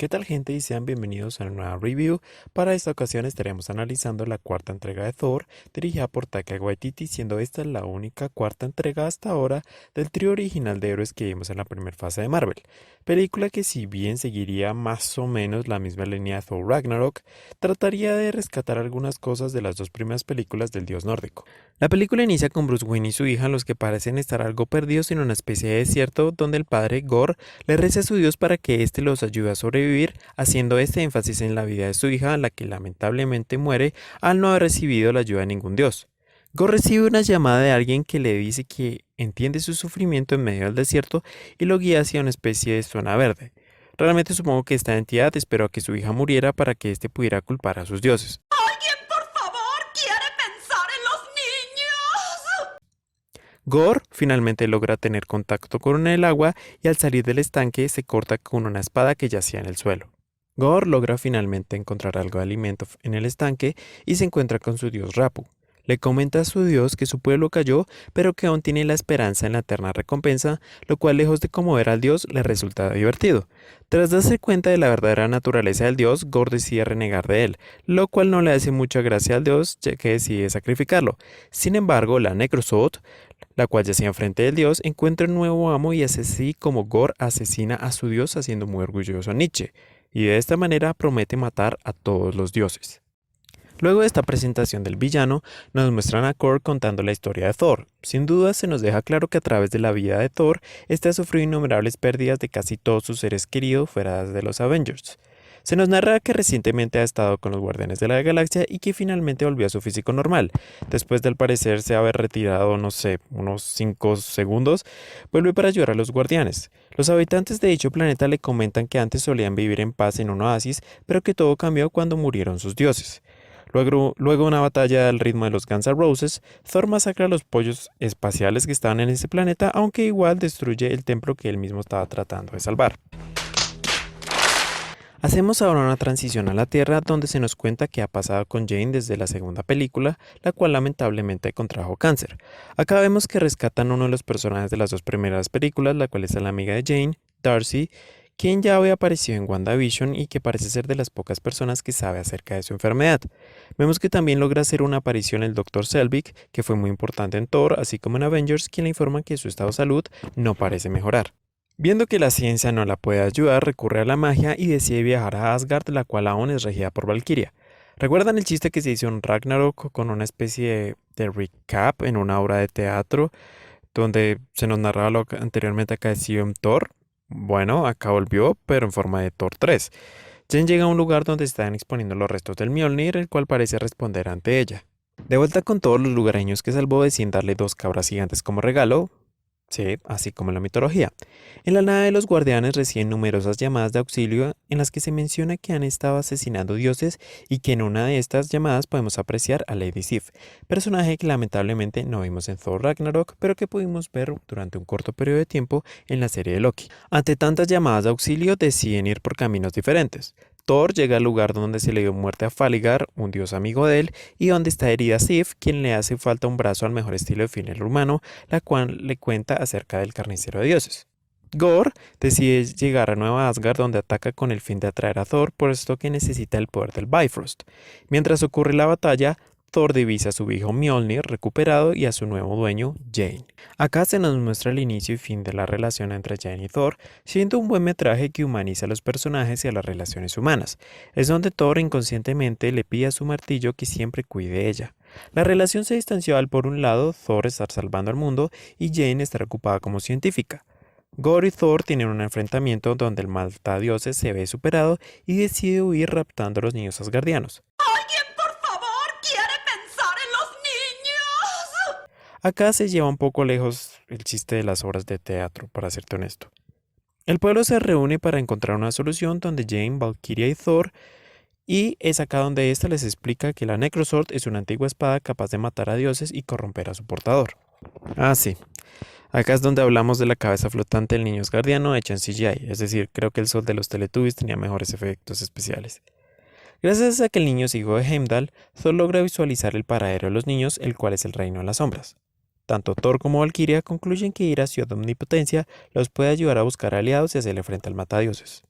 ¿Qué tal, gente? Y sean bienvenidos a una nueva review. Para esta ocasión estaremos analizando la cuarta entrega de Thor, dirigida por Taika Waititi, siendo esta la única cuarta entrega hasta ahora del trío original de héroes que vimos en la primera fase de Marvel. Película que, si bien seguiría más o menos la misma línea de Thor Ragnarok, trataría de rescatar algunas cosas de las dos primeras películas del dios nórdico. La película inicia con Bruce Wayne y su hija, los que parecen estar algo perdidos en una especie de desierto donde el padre Gore le reza a su Dios para que éste los ayude a sobrevivir, haciendo este énfasis en la vida de su hija, la que lamentablemente muere al no haber recibido la ayuda de ningún Dios. Go recibe una llamada de alguien que le dice que entiende su sufrimiento en medio del desierto y lo guía hacia una especie de zona verde. Realmente supongo que esta entidad esperó a que su hija muriera para que éste pudiera culpar a sus dioses. ¿Alguien, por favor, quiere pensar en los niños? Gore finalmente logra tener contacto con el agua y al salir del estanque se corta con una espada que yacía en el suelo. Gore logra finalmente encontrar algo de alimento en el estanque y se encuentra con su dios Rapu. Le comenta a su dios que su pueblo cayó, pero que aún tiene la esperanza en la eterna recompensa, lo cual, lejos de conmover al dios, le resulta divertido. Tras darse cuenta de la verdadera naturaleza del dios, Gore decide renegar de él, lo cual no le hace mucha gracia al dios, ya que decide sacrificarlo. Sin embargo, la Necrosword, la cual yacía enfrente del dios, encuentra un nuevo amo y es así como Gore asesina a su dios, haciendo muy orgulloso a Nietzsche, y de esta manera promete matar a todos los dioses. Luego de esta presentación del villano, nos muestran a Korg contando la historia de Thor. Sin duda se nos deja claro que a través de la vida de Thor, este ha sufrido innumerables pérdidas de casi todos sus seres queridos fuera de los Avengers. Se nos narra que recientemente ha estado con los Guardianes de la Galaxia y que finalmente volvió a su físico normal. Después de al parecerse haber retirado, no sé, unos 5 segundos, vuelve para ayudar a los Guardianes. Los habitantes de dicho planeta le comentan que antes solían vivir en paz en un oasis, pero que todo cambió cuando murieron sus dioses. Luego una batalla al ritmo de los Guns N' Roses, Thor masacra a los pollos espaciales que estaban en ese planeta, aunque igual destruye el templo que él mismo estaba tratando de salvar. Hacemos ahora una transición a la Tierra donde se nos cuenta qué ha pasado con Jane desde la segunda película, la cual lamentablemente contrajo cáncer. Acá vemos que rescatan uno de los personajes de las dos primeras películas, la cual es la amiga de Jane, Darcy, quien ya había aparecido en WandaVision y que parece ser de las pocas personas que sabe acerca de su enfermedad. Vemos que también logra hacer una aparición el Dr. Selvig, que fue muy importante en Thor, así como en Avengers, quien le informa que su estado de salud no parece mejorar. Viendo que la ciencia no la puede ayudar, recurre a la magia y decide viajar a Asgard, la cual aún es regida por Valkyria. ¿Recuerdan el chiste que se hizo en Ragnarok con una especie de recap en una obra de teatro donde se nos narraba lo que anteriormente acaeció en Thor? Bueno, acá volvió, pero en forma de Thor 3. Jen llega a un lugar donde están exponiendo los restos del Mjolnir, el cual parece responder ante ella. De vuelta con todos los lugareños que salvó, deciden darle dos cabras gigantes como regalo. Sí, así como en la mitología. En la nave de los guardianes reciben numerosas llamadas de auxilio en las que se menciona que han estado asesinando dioses y que en una de estas llamadas podemos apreciar a Lady Sif, personaje que lamentablemente no vimos en Thor Ragnarok, pero que pudimos ver durante un corto periodo de tiempo en la serie de Loki. Ante tantas llamadas de auxilio deciden ir por caminos diferentes. Thor llega al lugar donde se le dio muerte a Faligar, un dios amigo de él, y donde está herida Sif, quien le hace falta un brazo al mejor estilo de Finn humano, la cual le cuenta acerca del carnicero de dioses. Gore decide llegar a Nueva Asgard, donde ataca con el fin de atraer a Thor, puesto que necesita el poder del Bifrost. Mientras ocurre la batalla, Thor divisa a su hijo Mjolnir recuperado y a su nuevo dueño, Jane. Acá se nos muestra el inicio y fin de la relación entre Jane y Thor, siendo un buen metraje que humaniza a los personajes y a las relaciones humanas. Es donde Thor inconscientemente le pide a su martillo que siempre cuide de ella. La relación se distanció al, por un lado, Thor estar salvando al mundo y Jane estar ocupada como científica. Gore y Thor tienen un enfrentamiento donde el matadioses se ve superado y decide huir raptando a los niños asgardianos. ¿Alguien, por favor, quiere pensar en los niños? Acá se lleva un poco lejos el chiste de las obras de teatro, para serte honesto. El pueblo se reúne para encontrar una solución donde Jane, Valkyria y Thor, y es acá donde ésta les explica que la Necrosword es una antigua espada capaz de matar a dioses y corromper a su portador. Ah, sí. Acá es donde hablamos de la cabeza flotante del niño asgardiano hecha en CGI, es decir, creo que el sol de los Teletubbies tenía mejores efectos especiales. Gracias a que el niño es hijo de Heimdall, Thor logra visualizar el paradero de los niños, el cual es el reino de las sombras. Tanto Thor como Valkyria concluyen que ir a Ciudad Omnipotencia los puede ayudar a buscar aliados y hacerle frente al matadioses.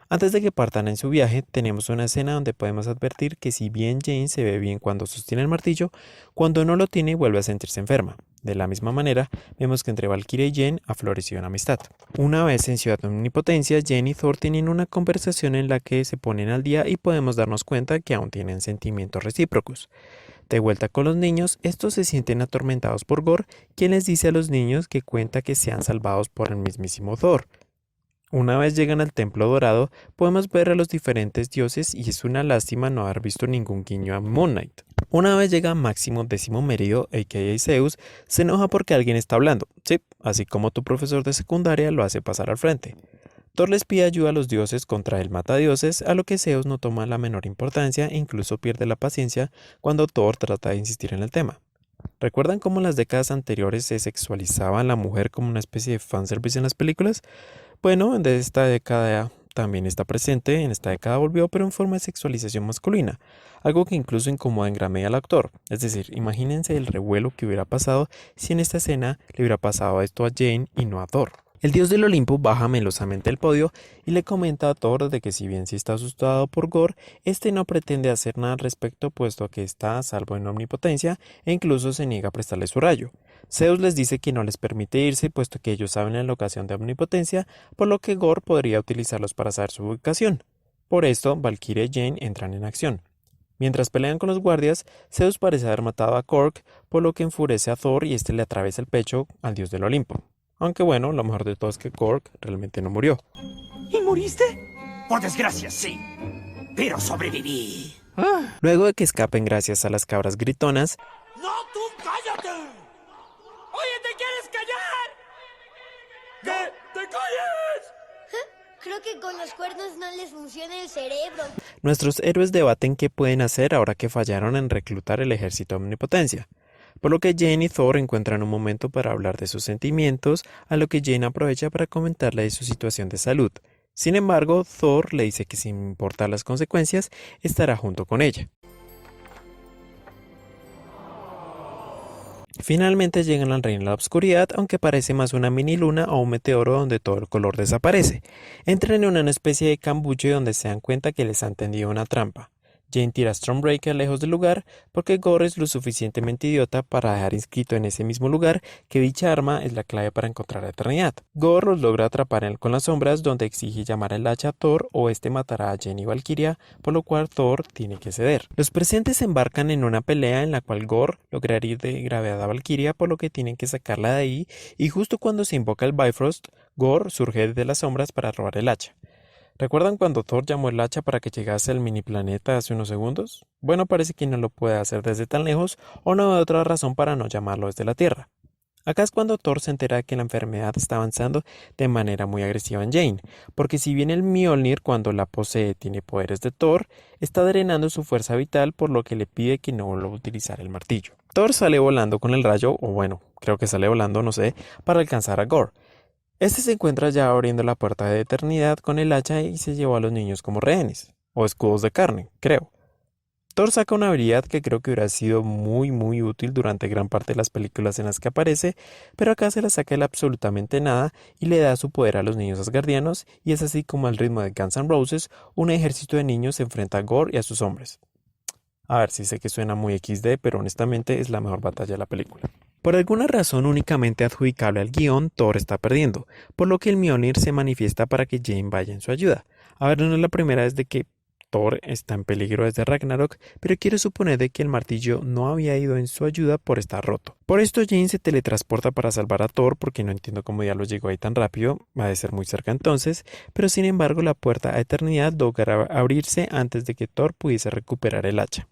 Antes de que partan en su viaje, tenemos una escena donde podemos advertir que si bien Jane se ve bien cuando sostiene el martillo, cuando no lo tiene vuelve a sentirse enferma. De la misma manera, vemos que entre Valkyria y Jane ha florecido una amistad. Una vez en Ciudad Omnipotencia, Jane y Thor tienen una conversación en la que se ponen al día y podemos darnos cuenta que aún tienen sentimientos recíprocos. De vuelta con los niños, estos se sienten atormentados por Gore, quien les dice a los niños que cuenta que sean salvados por el mismísimo Thor. Una vez llegan al Templo Dorado, podemos ver a los diferentes dioses y es una lástima no haber visto ningún guiño a Moon Knight. Una vez llega Máximo Décimo Mérido, a.k.a. Zeus, se enoja porque alguien está hablando, sí, así como tu profesor de secundaria lo hace pasar al frente. Thor les pide ayuda a los dioses contra el matadioses, a lo que Zeus no toma la menor importancia e incluso pierde la paciencia cuando Thor trata de insistir en el tema. ¿Recuerdan cómo en las décadas anteriores se sexualizaba a la mujer como una especie de fanservice en las películas? Bueno, de esta década también está presente, en esta década volvió, pero en forma de sexualización masculina, algo que incluso incomoda en gran medida al actor. Es decir, imagínense el revuelo que hubiera pasado si en esta escena le hubiera pasado esto a Jane y no a Thor. El dios del Olimpo baja melosamente el podio y le comenta a Thor de que si bien sí está asustado por Gore, este no pretende hacer nada al respecto puesto que está a salvo en omnipotencia e incluso se niega a prestarle su rayo. Zeus les dice que no les permite irse puesto que ellos saben la locación de omnipotencia, por lo que Gore podría utilizarlos para saber su ubicación. Por esto, Valkyria y Jane entran en acción. Mientras pelean con los guardias, Zeus parece haber matado a Korg, por lo que enfurece a Thor y este le atraviesa el pecho al dios del Olimpo. Aunque bueno, lo mejor de todo es que Korg realmente no murió. ¿Y moriste? Por desgracia, sí. Pero sobreviví. Luego de que escapen gracias a las cabras gritonas, ¡No, tú cállate! ¡Oye, te quieres callar! ¡Que te calles! Creo que con los cuernos no les funciona el cerebro. nuestros héroes debaten qué pueden hacer ahora que fallaron en reclutar el ejército de omnipotencia. Por lo que Jane y Thor encuentran un momento para hablar de sus sentimientos, a lo que Jane aprovecha para comentarle de su situación de salud. Sin embargo, Thor le dice que sin importar las consecuencias, estará junto con ella. Finalmente llegan al reino de la oscuridad, aunque parece más una mini luna o un meteoro donde todo el color desaparece. Entran en una especie de cambuche donde se dan cuenta que les han tendido una trampa. Jane tira a Stormbreaker lejos del lugar porque Gore es lo suficientemente idiota para dejar inscrito en ese mismo lugar que dicha arma es la clave para encontrar la eternidad. Gore los logra atrapar con las sombras donde exige llamar el hacha a Thor o este matará a Jane y Valkyria, por lo cual Thor tiene que ceder. Los presentes se embarcan en una pelea en la cual Gore logra herir de gravedad a Valkyria, por lo que tienen que sacarla de ahí y justo cuando se invoca el Bifrost, Gore surge desde las sombras para robar el hacha. ¿Recuerdan cuando Thor llamó el hacha para que llegase al mini planeta hace unos segundos? Bueno, parece que no lo puede hacer desde tan lejos o no hay otra razón para no llamarlo desde la Tierra. Acá es cuando Thor se entera de que la enfermedad está avanzando de manera muy agresiva en Jane, porque si bien el Mjolnir cuando la posee tiene poderes de Thor, está drenando su fuerza vital por lo que le pide que no vuelva a utilizar el martillo. Thor sale volando con el rayo, o bueno, creo que sale volando, no sé, para alcanzar a Gore. Este se encuentra ya abriendo la puerta de eternidad con el hacha y se llevó a los niños como rehenes, o escudos de carne, creo. Thor saca una habilidad que creo que hubiera sido muy útil durante gran parte de las películas en las que aparece, pero acá se la saca el absolutamente nada y le da su poder a los niños asgardianos y es así como al ritmo de Guns N' Roses, un ejército de niños se enfrenta a Gore y a sus hombres. A ver, sí sé que suena muy XD, pero honestamente es la mejor batalla de la película. Por alguna razón únicamente adjudicable al guión, Thor está perdiendo, por lo que el Mjolnir se manifiesta para que Jane vaya en su ayuda. A ver, no es la primera vez de que Thor está en peligro desde Ragnarok, pero quiero suponer de que el martillo no había ido en su ayuda por estar roto. Por esto Jane se teletransporta para salvar a Thor, porque no entiendo cómo ya lo llegó ahí tan rápido, va a ser muy cerca entonces, pero sin embargo la puerta a eternidad logra abrirse antes de que Thor pudiese recuperar el hacha.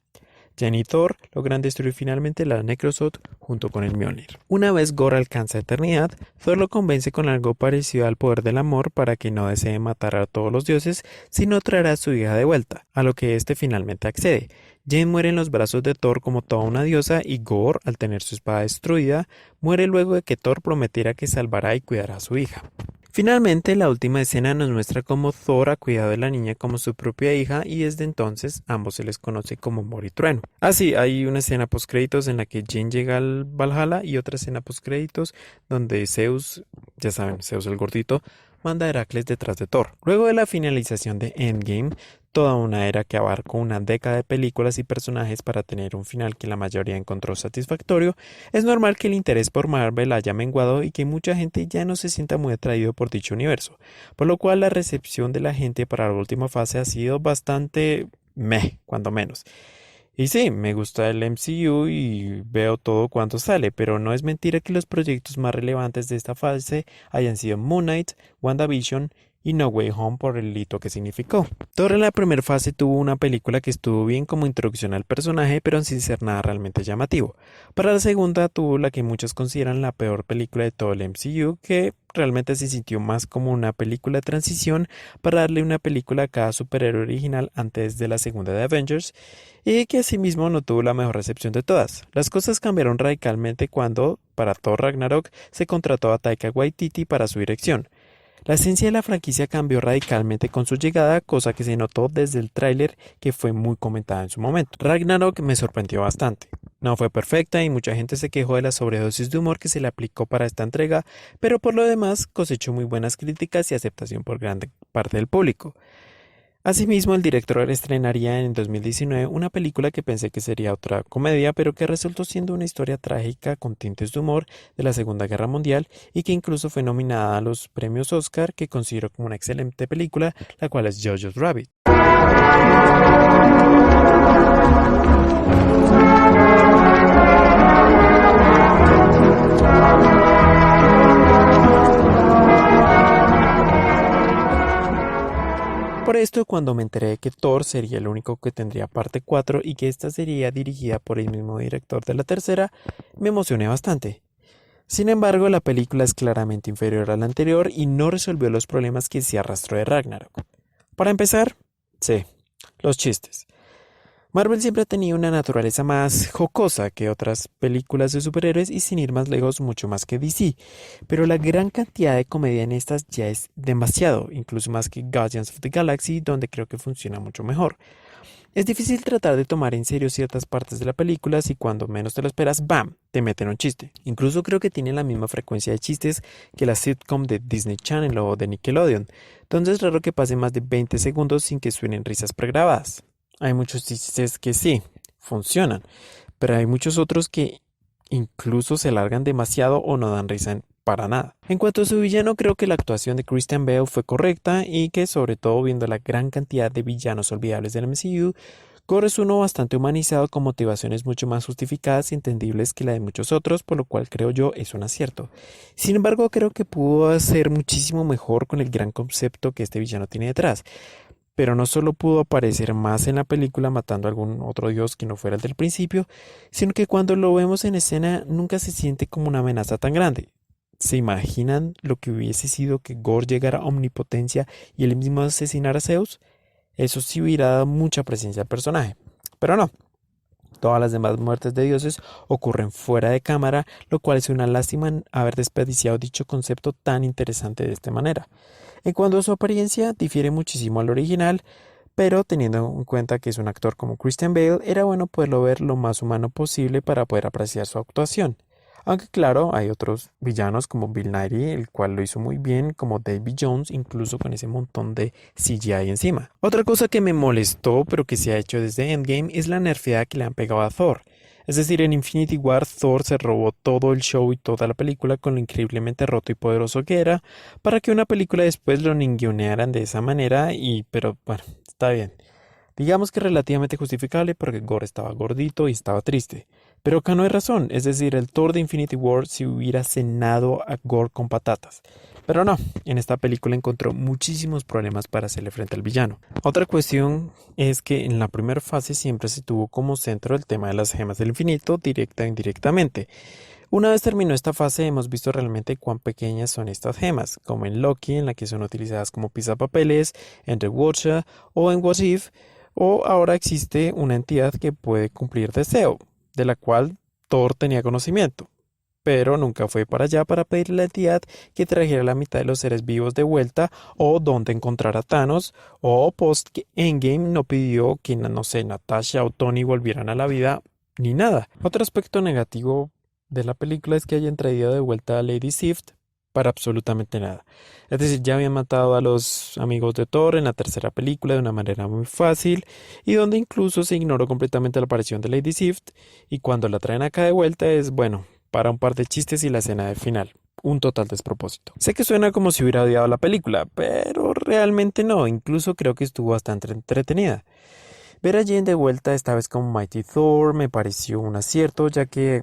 Jane y Thor logran destruir finalmente la Necrosot junto con el Mjolnir. Una vez Gore alcanza eternidad, Thor lo convence con algo parecido al poder del amor para que no desee matar a todos los dioses, sino traer a su hija de vuelta, a lo que éste finalmente accede. Jane muere en los brazos de Thor como toda una diosa y Gore, al tener su espada destruida, muere luego de que Thor prometiera que salvará y cuidará a su hija. Finalmente, la última escena nos muestra cómo Thor ha cuidado de la niña como su propia hija y desde entonces ambos se les conoce como Amor y Trueno. Sí, hay una escena postcréditos en la que Jane llega al Valhalla y otra escena postcréditos donde Zeus, ya saben, Zeus el gordito, manda a Heracles detrás de Thor. Luego de la finalización de Endgame, toda una era que abarcó una década de películas y personajes para tener un final que la mayoría encontró satisfactorio, es normal que el interés por Marvel haya menguado y que mucha gente ya no se sienta muy atraído por dicho universo, por lo cual la recepción de la gente para la última fase ha sido bastante meh, cuando menos. Y sí, me gusta el MCU y veo todo cuanto sale, pero no es mentira que los proyectos más relevantes de esta fase hayan sido Moon Knight, WandaVision y No Way Home por el hito que significó. Thor en la primera fase tuvo una película que estuvo bien como introducción al personaje, pero sin ser nada realmente llamativo. Para la segunda tuvo la que muchos consideran la peor película de todo el MCU, que realmente se sintió más como una película de transición para darle una película a cada superhéroe original antes de la segunda de Avengers, y que asimismo no tuvo la mejor recepción de todas. Las cosas cambiaron radicalmente cuando, para Thor Ragnarok, se contrató a Taika Waititi para su dirección. La esencia de la franquicia cambió radicalmente con su llegada, cosa que se notó desde el tráiler que fue muy comentada en su momento. Ragnarok me sorprendió bastante. No fue perfecta y mucha gente se quejó de la sobredosis de humor que se le aplicó para esta entrega, pero por lo demás cosechó muy buenas críticas y aceptación por gran parte del público. Asimismo, el director estrenaría en 2019 una película que pensé que sería otra comedia, pero que resultó siendo una historia trágica con tintes de humor de la Segunda Guerra Mundial y que incluso fue nominada a los premios Oscar, que considero como una excelente película, la cual es Jojo's Rabbit. Por esto, cuando me enteré de que Thor sería el único que tendría parte 4 y que esta sería dirigida por el mismo director de la tercera, me emocioné bastante. Sin embargo, la película es claramente inferior a la anterior y no resolvió los problemas que se arrastró de Ragnarok. Para empezar, sí, los chistes. Marvel siempre ha tenido una naturaleza más jocosa que otras películas de superhéroes y sin ir más lejos mucho más que DC, pero la gran cantidad de comedia en estas ya es demasiado, incluso más que Guardians of the Galaxy, donde creo que funciona mucho mejor. Es difícil tratar de tomar en serio ciertas partes de la película si cuando menos te lo esperas, ¡bam!, te meten un chiste. Incluso creo que tiene la misma frecuencia de chistes que la sitcom de Disney Channel o de Nickelodeon, entonces es raro que pase más de 20 segundos sin que suenen risas pregrabadas. Hay muchos chistes que sí, funcionan, pero hay muchos otros que incluso se alargan demasiado o no dan risa para nada. En cuanto a su villano, creo que la actuación de Christian Bale fue correcta y que, sobre todo viendo la gran cantidad de villanos olvidables del MCU, Gore es uno bastante humanizado con motivaciones mucho más justificadas y entendibles que la de muchos otros, por lo cual creo yo es un acierto. Sin embargo, creo que pudo hacer muchísimo mejor con el gran concepto que este villano tiene detrás. Pero no solo pudo aparecer más en la película matando a algún otro dios que no fuera el del principio, sino que cuando lo vemos en escena nunca se siente como una amenaza tan grande. ¿Se imaginan lo que hubiese sido que Gore llegara a omnipotencia y él mismo asesinara a Zeus? Eso sí hubiera dado mucha presencia al personaje. Pero no. Todas las demás muertes de dioses ocurren fuera de cámara, lo cual es una lástima haber desperdiciado dicho concepto tan interesante de esta manera. En cuanto a su apariencia, difiere muchísimo al original, pero teniendo en cuenta que es un actor como Christian Bale, era bueno poderlo ver lo más humano posible para poder apreciar su actuación. Aunque claro, hay otros villanos como Bill Nighy, el cual lo hizo muy bien, como Davy Jones, incluso con ese montón de CGI encima. Otra cosa que me molestó, pero que se ha hecho desde Endgame, es la nerfeada que le han pegado a Thor. Es decir, en Infinity War Thor se robó todo el show y toda la película con lo increíblemente roto y poderoso que era, para que una película después lo ningunearan de esa manera pero bueno, está bien. Digamos que relativamente justificable porque Gore estaba gordito y estaba triste. Pero acá no hay razón, es decir, el Thor de Infinity War si hubiera cenado a Gore con patatas. Pero no, en esta película encontró muchísimos problemas para hacerle frente al villano. Otra cuestión es que en la primera fase siempre se tuvo como centro el tema de las gemas del infinito, directa e indirectamente. Una vez terminó esta fase hemos visto realmente cuán pequeñas son estas gemas, como en Loki, en la que son utilizadas como pisapapeles, en The Watcher o en What If, o ahora existe una entidad que puede cumplir deseo, de la cual Thor tenía conocimiento, pero nunca fue para allá para pedirle a la entidad que trajera la mitad de los seres vivos de vuelta o donde encontrar a Thanos, o post Endgame no pidió que, no sé, Natasha o Tony volvieran a la vida, ni nada. Otro aspecto negativo de la película es que hayan traído de vuelta a Lady Sif, para absolutamente nada. Es decir, ya habían matado a los amigos de Thor en la tercera película de una manera muy fácil y donde incluso se ignoró completamente la aparición de Lady Sif y cuando la traen acá de vuelta es, bueno, para un par de chistes y la escena del final. Un total despropósito. Sé que suena como si hubiera odiado la película, pero realmente no, incluso creo que estuvo bastante entretenida. Ver a Jane de vuelta esta vez como Mighty Thor me pareció un acierto, ya que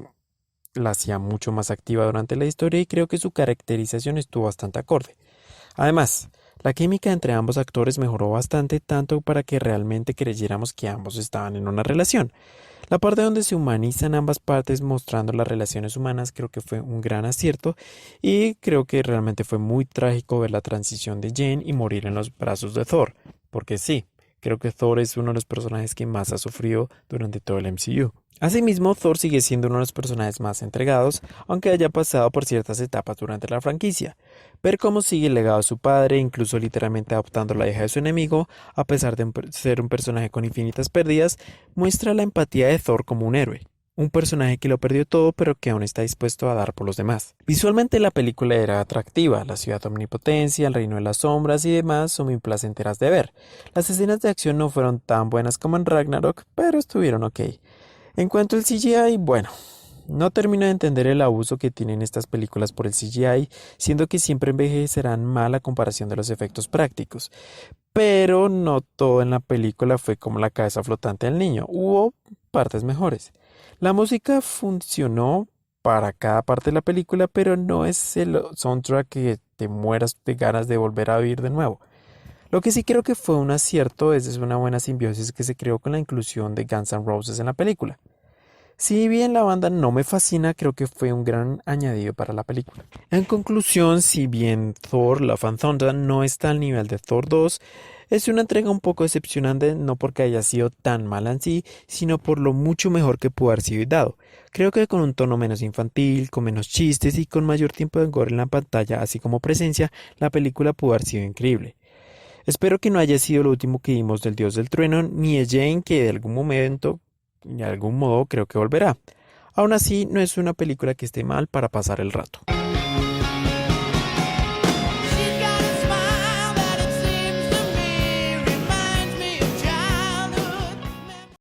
la hacía mucho más activa durante la historia y creo que su caracterización estuvo bastante acorde. Además, la química entre ambos actores mejoró bastante tanto para que realmente creyéramos que ambos estaban en una relación. La parte donde se humanizan ambas partes mostrando las relaciones humanas creo que fue un gran acierto y creo que realmente fue muy trágico ver la transición de Jane y morir en los brazos de Thor, porque sí, creo que Thor es uno de los personajes que más ha sufrido durante todo el MCU. Asimismo, Thor sigue siendo uno de los personajes más entregados, aunque haya pasado por ciertas etapas durante la franquicia. Ver cómo sigue el legado de su padre, incluso literalmente adoptando la hija de su enemigo, a pesar de ser un personaje con infinitas pérdidas, muestra la empatía de Thor como un héroe. Un personaje que lo perdió todo pero que aún está dispuesto a dar por los demás. Visualmente la película era atractiva, la ciudad omnipotencia, el reino de las sombras y demás son muy placenteras de ver. Las escenas de acción no fueron tan buenas como en Ragnarok, pero estuvieron ok. En cuanto al CGI, bueno, no termino de entender el abuso que tienen estas películas por el CGI, siendo que siempre envejecerán mal a comparación de los efectos prácticos. Pero no todo en la película fue como la cabeza flotante del niño, hubo partes mejores. La música funcionó para cada parte de la película, pero no es el soundtrack que te mueras de ganas de volver a oír de nuevo. Lo que sí creo que fue un acierto es una buena simbiosis que se creó con la inclusión de Guns N' Roses en la película. Si bien la banda no me fascina, creo que fue un gran añadido para la película. En conclusión, si bien Thor Love and Thunder no está al nivel de Thor 2, es una entrega un poco decepcionante no porque haya sido tan mala en sí, sino por lo mucho mejor que pudo haber sido dado. Creo que con un tono menos infantil, con menos chistes y con mayor tiempo de gore en la pantalla, así como presencia, la película pudo haber sido increíble. Espero que no haya sido lo último que vimos del Dios del Trueno, ni de Jane que de algún momento, de algún modo creo que volverá. Aún así, no es una película que esté mal para pasar el rato.